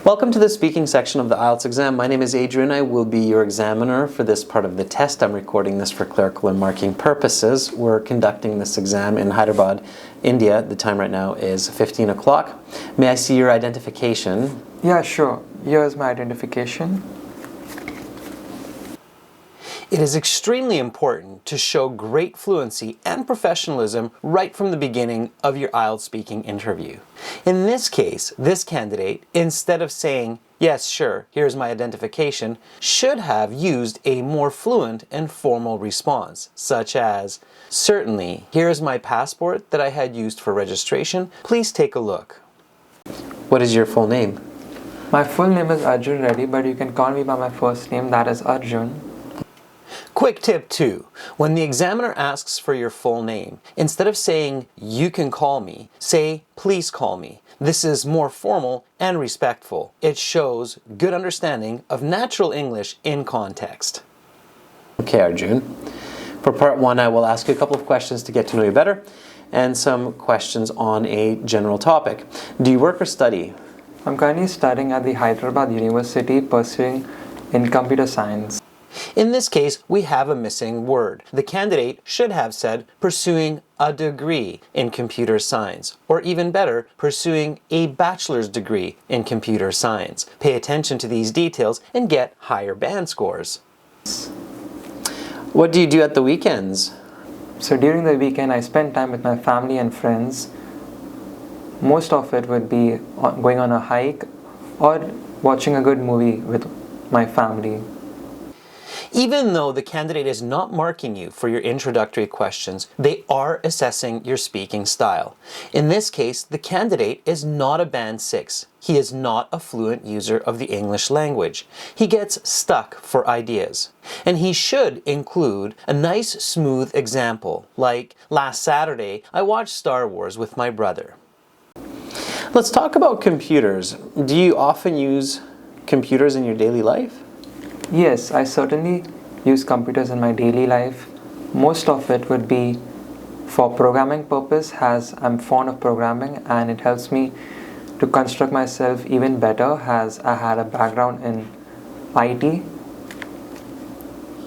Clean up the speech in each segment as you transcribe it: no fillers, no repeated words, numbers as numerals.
Welcome to the speaking section of the IELTS exam. My name is Adrian. I will be your examiner for this part of the test. I'm recording this for clerical and marking purposes. We're conducting this exam in Hyderabad, India. The time right now is 15 o'clock. May I see your identification? Yeah, sure. Here's my identification. It is extremely important to show great fluency and professionalism right from the beginning of your IELTS speaking interview. In this case, this candidate, instead of saying, "Yes, sure, here's my identification," should have used a more fluent and formal response, such as, "Certainly, here's my passport that I had used for registration. Please take a look." What is your full name? My full name is Arjun Reddy, but you can call me by my first name, that is Arjun. Quick tip 2. When the examiner asks for your full name, instead of saying, "You can call me," say, "Please call me." This is more formal and respectful. It shows good understanding of natural English in context. Okay, Arjun. For part 1, I will ask you a couple of questions to get to know you better and some questions on a general topic. Do you work or study? I'm currently studying at the Hyderabad University, pursuing in computer science. In this case, we have a missing word. The candidate should have said pursuing a degree in computer science, or even better, pursuing a bachelor's degree in computer science. Pay attention to these details and get higher band scores. What do you do at the weekends? So during the weekend, I spend time with my family and friends. Most of it would be going on a hike or watching a good movie with my family. Even though the candidate is not marking you for your introductory questions, they are assessing your speaking style. In this case, the candidate is not a band 6. He is not a fluent user of the English language. He gets stuck for ideas. And he should include a nice, smooth example, like, "Last Saturday, I watched Star Wars with my brother." Let's talk about computers. Do you often use computers in your daily life? Yes, I certainly use computers in my daily life. Most of it would be for programming purpose, as I'm fond of programming and it helps me to construct myself even better as I had a background in IT.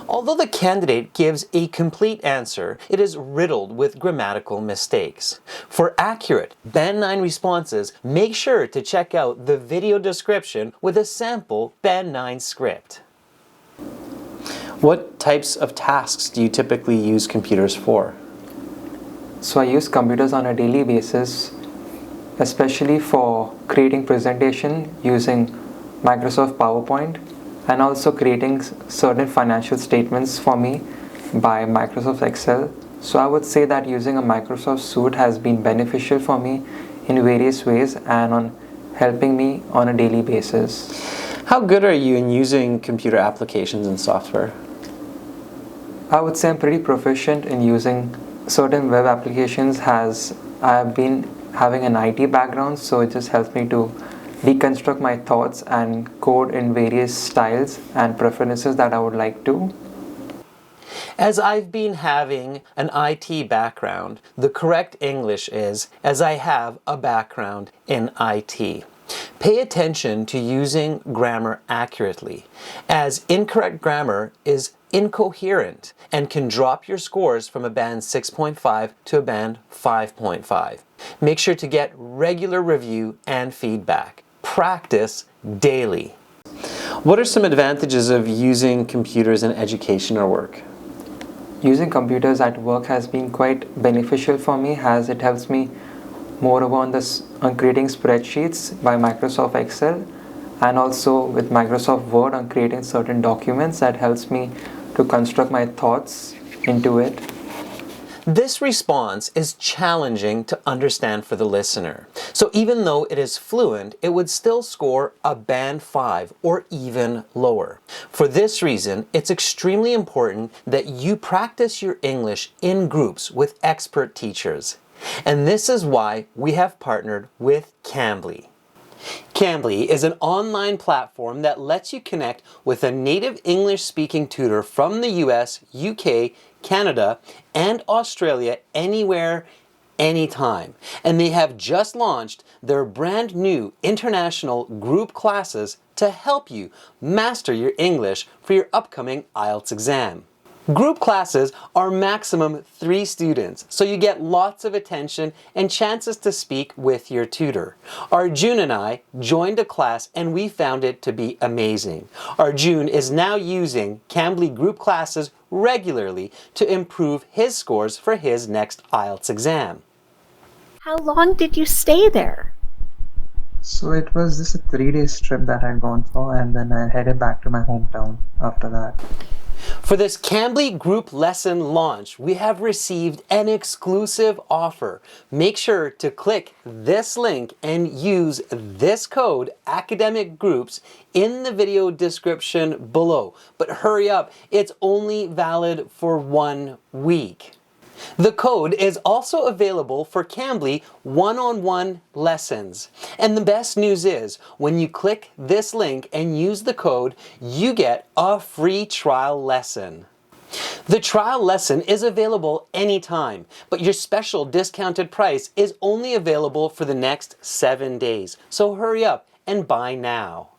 Although the candidate gives a complete answer, it is riddled with grammatical mistakes. For accurate Band 9 responses, make sure to check out the video description with a sample Band 9 script. What types of tasks do you typically use computers for? So I use computers on a daily basis, especially for creating presentation using Microsoft PowerPoint and also creating certain financial statements for me by Microsoft Excel. So I would say that using a Microsoft suite has been beneficial for me in various ways and on helping me on a daily basis. How good are you in using computer applications and software? I would say I'm pretty proficient in using certain web applications as I've been having an IT background, so it just helps me to deconstruct my thoughts and code in various styles and preferences that I would like to. As I've been having an IT background, the correct English is, as I have a background in IT. Pay attention to using grammar accurately, as incorrect grammar is incoherent and can drop your scores from a band 6.5 to a band 5.5. Make sure to get regular review and feedback. Practice daily. What are some advantages of using computers in education or work? Using computers at work has been quite beneficial for me as it helps me moreover on creating spreadsheets by Microsoft Excel and also with Microsoft Word on creating certain documents that helps me to construct my thoughts into it. This response is challenging to understand for the listener. So even though it is fluent, it would still score a band 5 or even lower. For this reason, it's extremely important that you practice your English in groups with expert teachers. And this is why we have partnered with Cambly. Cambly is an online platform that lets you connect with a native English-speaking tutor from the US, UK, Canada, and Australia anywhere, anytime. And they have just launched their brand new international group classes to help you master your English for your upcoming IELTS exam. Group classes are maximum 3 students, so you get lots of attention and chances to speak with your tutor. Arjun and I joined a class and we found it to be amazing. Arjun is now using Cambly group classes regularly to improve his scores for his next IELTS exam. How long did you stay there? So it was just a 3-day trip that I'd gone for, and then I headed back to my hometown after that. For this Cambly group lesson launch, we have received an exclusive offer. Make sure to click this link and use this code, Academic Groups, in the video description below. But hurry up, it's only valid for 1 week. The code is also available for Cambly one-on-one lessons. And the best news is, when you click this link and use the code, you get a free trial lesson. The trial lesson is available anytime, but your special discounted price is only available for the next 7 days. So hurry up and buy now.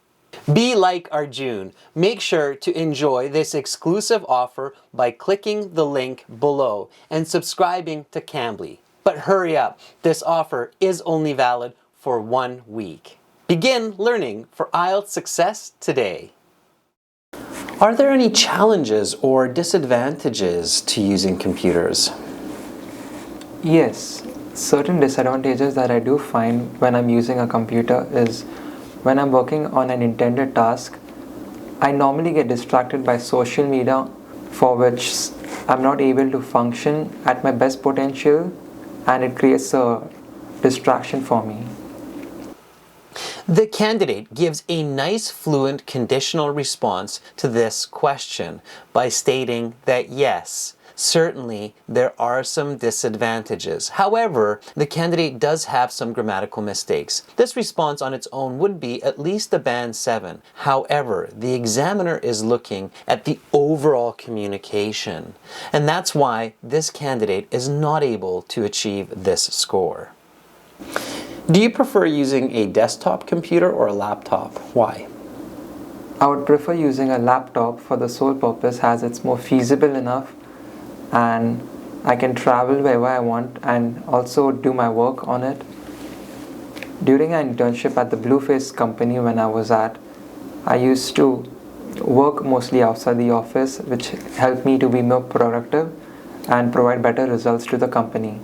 Be like Arjun. Make sure to enjoy this exclusive offer by clicking the link below and subscribing to Cambly. But hurry up, this offer is only valid for 1 week. Begin learning for IELTS success today. Are there any challenges or disadvantages to using computers? Yes, certain disadvantages that I do find when I'm using a computer is when I'm working on an intended task, I normally get distracted by social media, for which I'm not able to function at my best potential, and it creates a distraction for me. The candidate gives a nice fluent conditional response to this question by stating that yes, certainly there are some disadvantages. However, the candidate does have some grammatical mistakes. This response on its own would be at least a band 7. However, the examiner is looking at the overall communication, and that's why this candidate is not able to achieve this score. Do you prefer using a desktop computer or a laptop? Why? I would prefer using a laptop for the sole purpose as it's more feasible enough, and I can travel wherever I want and also do my work on it. During an internship at the Blueface company when I was at, I used to work mostly outside the office, which helped me to be more productive and provide better results to the company.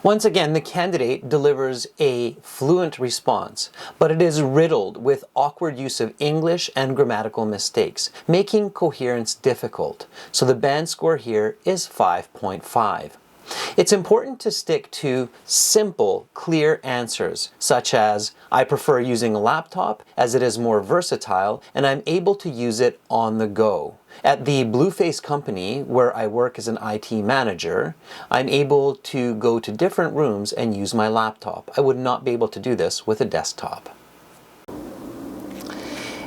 Once again, the candidate delivers a fluent response, but it is riddled with awkward use of English and grammatical mistakes, making coherence difficult. So the band score here is 5.5. It's important to stick to simple, clear answers, such as, I prefer using a laptop as it is more versatile and I'm able to use it on the go. At the Blueface company, where I work as an IT manager, I'm able to go to different rooms and use my laptop. I would not be able to do this with a desktop.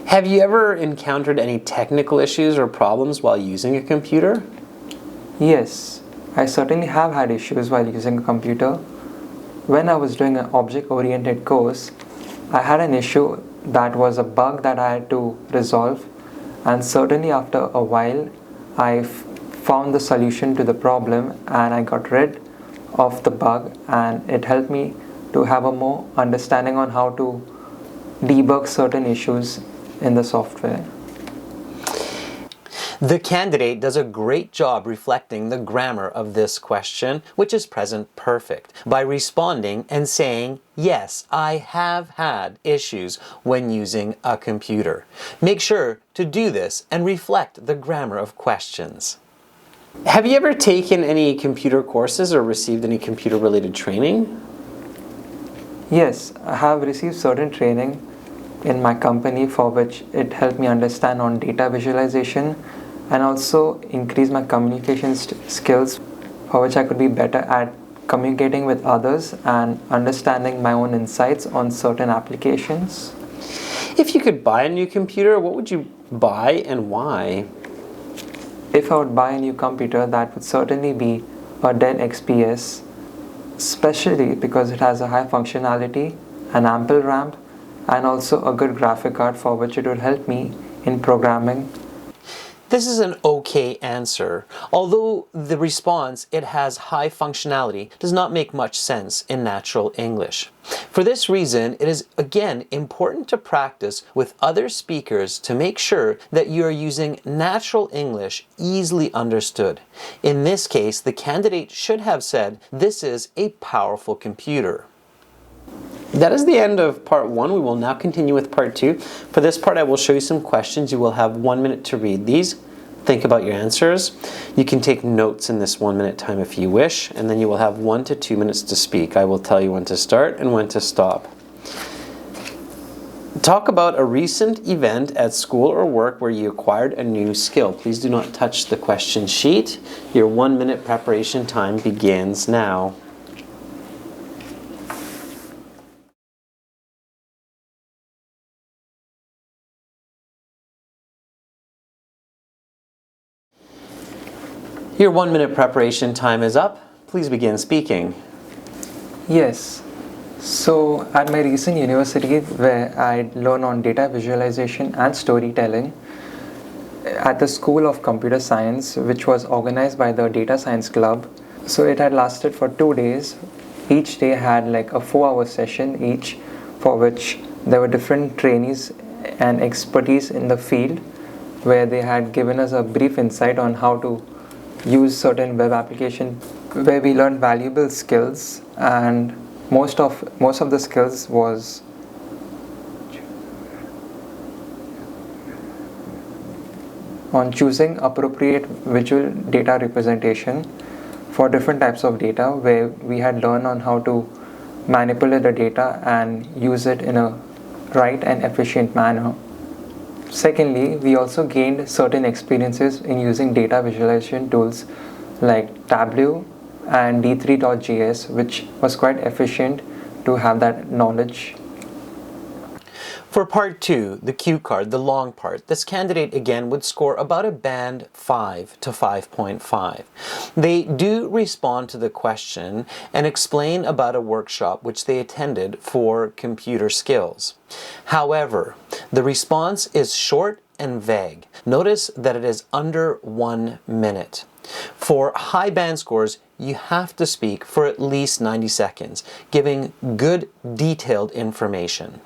Have you ever encountered any technical issues or problems while using a computer? Yes, I certainly have had issues while using a computer. When I was doing an object-oriented course, I had an issue that was a bug that I had to resolve, and certainly after a while I found the solution to the problem and I got rid of the bug, and it helped me to have a more understanding on how to debug certain issues in the software. The candidate does a great job reflecting the grammar of this question, which is present perfect, by responding and saying, yes, I have had issues when using a computer. Make sure to do this and reflect the grammar of questions. Have you ever taken any computer courses or received any computer-related training? Yes, I have received certain training in my company for which it helped me understand on data visualization and also increase my communication skills, for which I could be better at communicating with others and understanding my own insights on certain applications. If you could buy a new computer, what would you buy and why? If I would buy a new computer, that would certainly be a Dell XPS, especially because it has a high functionality, an ample RAM, and also a good graphic card for which it would help me in programming. This is an okay answer, although the response, "it has high functionality," does not make much sense in natural English. For this reason, it is again important to practice with other speakers to make sure that you are using natural English easily understood. In this case, the candidate should have said, "This is a powerful computer." That is the end of part 1. We will now continue with part 2. For this part, I will show you some questions. You will have 1 minute to read these. Think about your answers. You can take notes in this 1 minute time if you wish, and then you will have 1 to 2 minutes to speak. I will tell you when to start and when to stop. Talk about a recent event at school or work where you acquired a new skill. Please do not touch the question sheet. Your 1 minute preparation time begins now. Your 1 minute preparation time is up. Please begin speaking. Yes. So at my recent university where I learned on data visualization and storytelling at the School of Computer Science, which was organized by the Data Science Club. So it had lasted for 2 days. Each day had like a 4-hour session each, for which there were different trainees and expertise in the field where they had given us a brief insight on how to use certain web application, where we learned valuable skills, and most of the skills was on choosing appropriate visual data representation for different types of data, where we had learned on how to manipulate the data and use it in a right and efficient manner. Secondly, we also gained certain experiences in using data visualization tools like Tableau and D3.js, which was quite efficient to have that knowledge. For part 2, the cue card, the long part, this candidate again would score about a band 5 to 5.5. They do respond to the question and explain about a workshop which they attended for computer skills. However, the response is short and vague. Notice that it is under 1 minute. For high band scores, you have to speak for at least 90 seconds, giving good detailed information.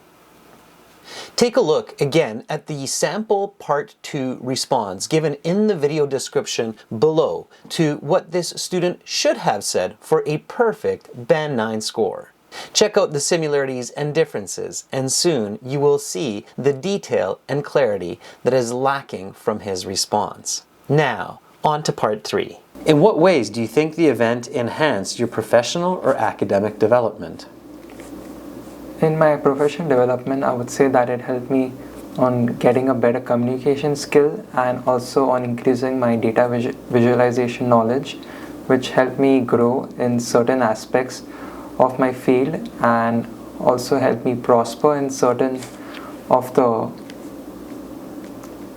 Take a look again at the sample part 2 response given in the video description below to what this student should have said for a perfect band 9 score. Check out the similarities and differences, and soon you will see the detail and clarity that is lacking from his response. Now, on to part 3. In what ways do you think the event enhanced your professional or academic development? In my professional development, I would say that it helped me on getting a better communication skill and also on increasing my data visualization knowledge, which helped me grow in certain aspects of my field and also helped me prosper in certain of the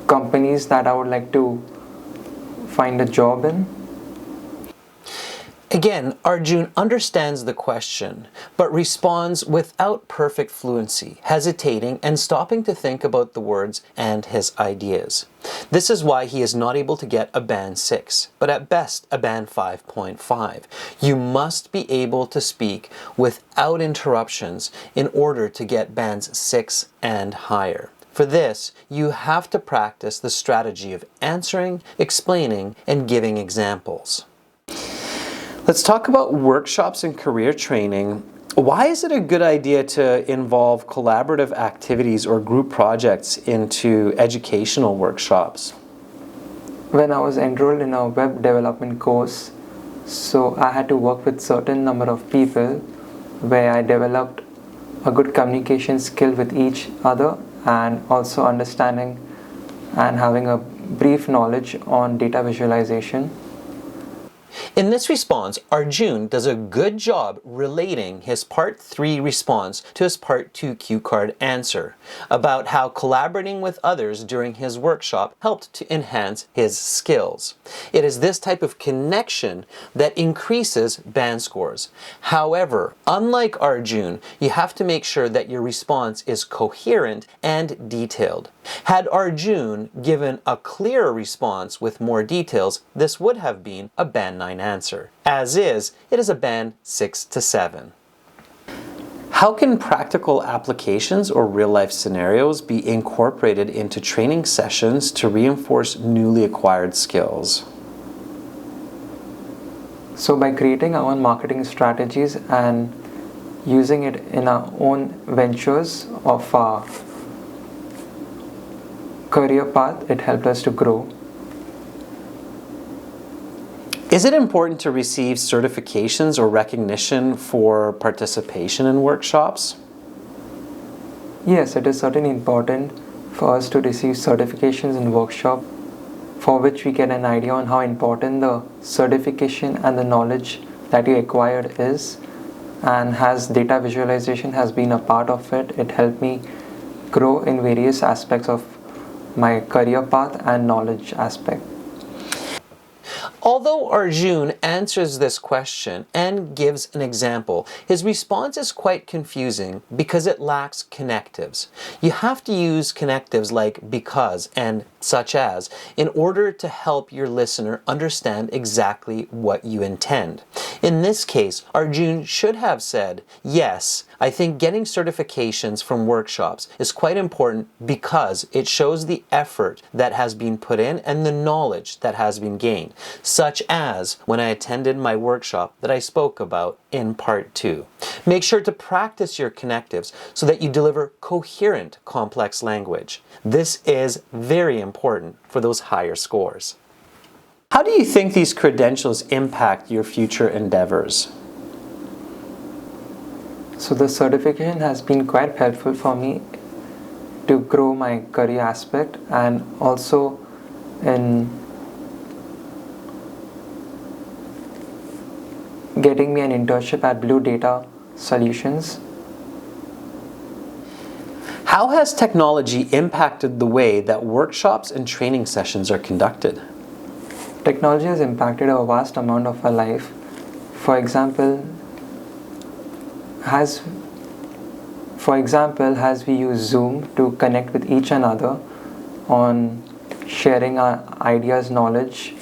companies that I would like to find a job in. Again, Arjun understands the question, but responds without perfect fluency, hesitating and stopping to think about the words and his ideas. This is why he is not able to get a band 6, but at best a band 5.5. You must be able to speak without interruptions in order to get bands 6 and higher. For this, you have to practice the strategy of answering, explaining, and giving examples. Let's talk about workshops and career training. Why is it a good idea to involve collaborative activities or group projects into educational workshops? When I was enrolled in a web development course, so I had to work with certain number of people where I developed a good communication skill with each other and also understanding and having a brief knowledge on data visualization. In this response, Arjun does a good job relating his Part 3 response to his Part 2 cue card answer about how collaborating with others during his workshop helped to enhance his skills. It is this type of connection that increases band scores. However, unlike Arjun, you have to make sure that your response is coherent and detailed. Had Arjun given a clearer response with more details, this would have been a band 9 answer. As is, it is a band 6 to 7. How can practical applications or real-life scenarios be incorporated into training sessions to reinforce newly acquired skills? So by creating our own marketing strategies and using it in our own ventures of our career path, it helped us to grow. Is it important to receive certifications or recognition for participation in workshops? Yes, it is certainly important for us to receive certifications in workshop, for which we get an idea on how important the certification and the knowledge that you acquired is, and as data visualization has been a part of it, it helped me grow in various aspects of my career path and knowledge aspect. Although Arjun answers this question and gives an example, his response is quite confusing because it lacks connectives. You have to use connectives like because and such as in order to help your listener understand exactly what you intend. In this case, Arjun should have said, yes, I think getting certifications from workshops is quite important because it shows the effort that has been put in and the knowledge that has been gained, such as when I attended my workshop that I spoke about in Part 2. Make sure to practice your connectives so that you deliver coherent, complex language. This is very important for those higher scores. How do you think these credentials impact your future endeavors? So the certification has been quite helpful for me to grow my career aspect and also in getting me an internship at Blue Data Solutions. How has technology impacted the way that workshops and training sessions are conducted? Technology has impacted a vast amount of our life. For example, as we use Zoom to connect with each another on sharing our ideas, knowledge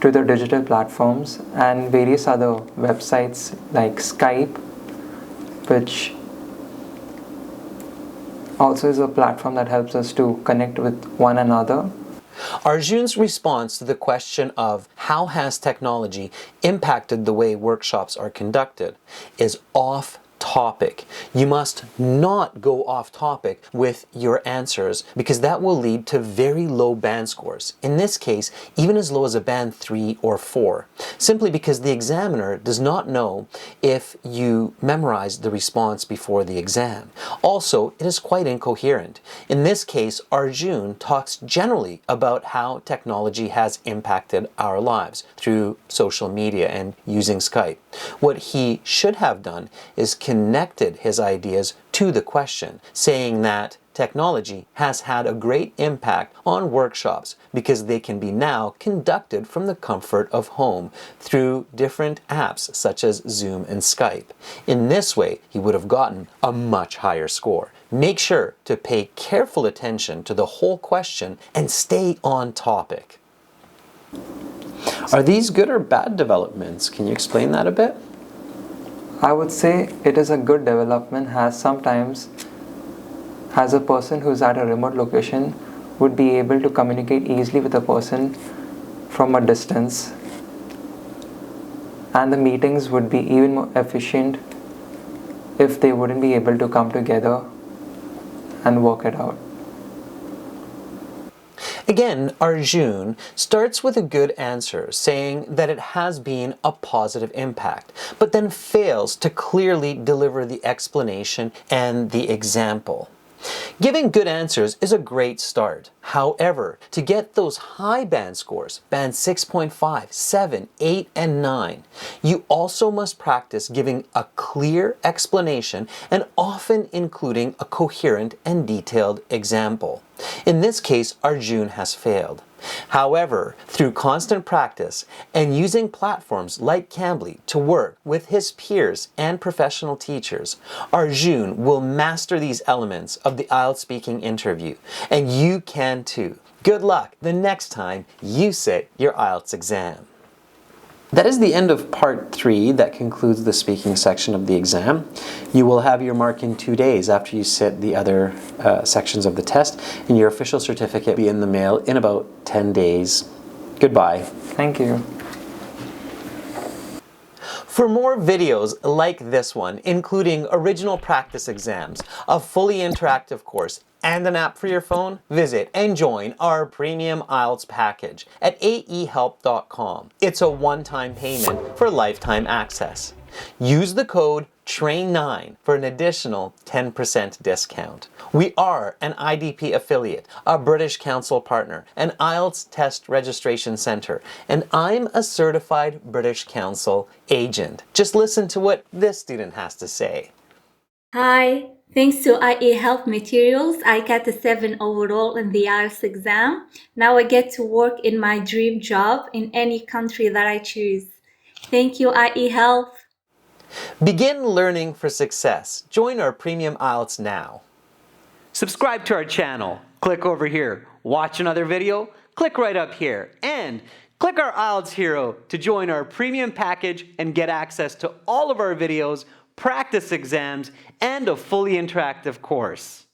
to the digital platforms, and various other websites like Skype, which also is a platform that helps us to connect with one another. Arjun's response to the question of how has technology impacted the way workshops are conducted is off topic. You must not go off topic with your answers because that will lead to very low band scores. In this case, even as low as a band 3 or 4, simply because the examiner does not know if you memorized the response before the exam. Also, it is quite incoherent. In this case, Arjun talks generally about how technology has impacted our lives through social media and using Skype. What he should have done is connected his ideas to the question, saying that technology has had a great impact on workshops because they can be now conducted from the comfort of home through different apps such as Zoom and Skype. In this way, he would have gotten a much higher score. Make sure to pay careful attention to the whole question and stay on topic. Are these good or bad developments? Can you explain that a bit? I would say it is a good development, as sometimes as a person who's at a remote location would be able to communicate easily with a person from a distance, and the meetings would be even more efficient if they wouldn't be able to come together and work it out. Again, Arjun starts with a good answer, saying that it has been a positive impact, but then fails to clearly deliver the explanation and the example. Giving good answers is a great start. However, to get those high band scores, band 6.5, 7, 8, and 9, you also must practice giving a clear explanation and often including a coherent and detailed example. In this case, Arjun has failed. However, through constant practice and using platforms like Cambly to work with his peers and professional teachers, Arjun will master these elements of the IELTS speaking interview, and you can too. Good luck the next time you sit your IELTS exam. That is the end of part 3 that concludes the speaking section of the exam. You will have your mark in 2 days after you sit the other sections of the test, and your official certificate will be in the mail in about 10 days. Goodbye. Thank you. For more videos like this one, including original practice exams, a fully interactive course, and an app for your phone, visit and join our premium IELTS package at aehelp.com. It's a one-time payment for lifetime access. Use the code TRAIN9 for an additional 10% discount. We are an IDP affiliate, a British Council partner, an IELTS test registration center, and I'm a certified British Council agent. Just listen to what this student has to say. Hi, thanks to IE Health Materials, I got a 7 overall in the IELTS exam. Now I get to work in my dream job in any country that I choose. Thank you, IE Health. Begin learning for success. Join our premium IELTS now. Subscribe to our channel. Click over here. Watch another video. Click right up here. And click our IELTS Hero to join our premium package and get access to all of our videos, practice exams, and a fully interactive course.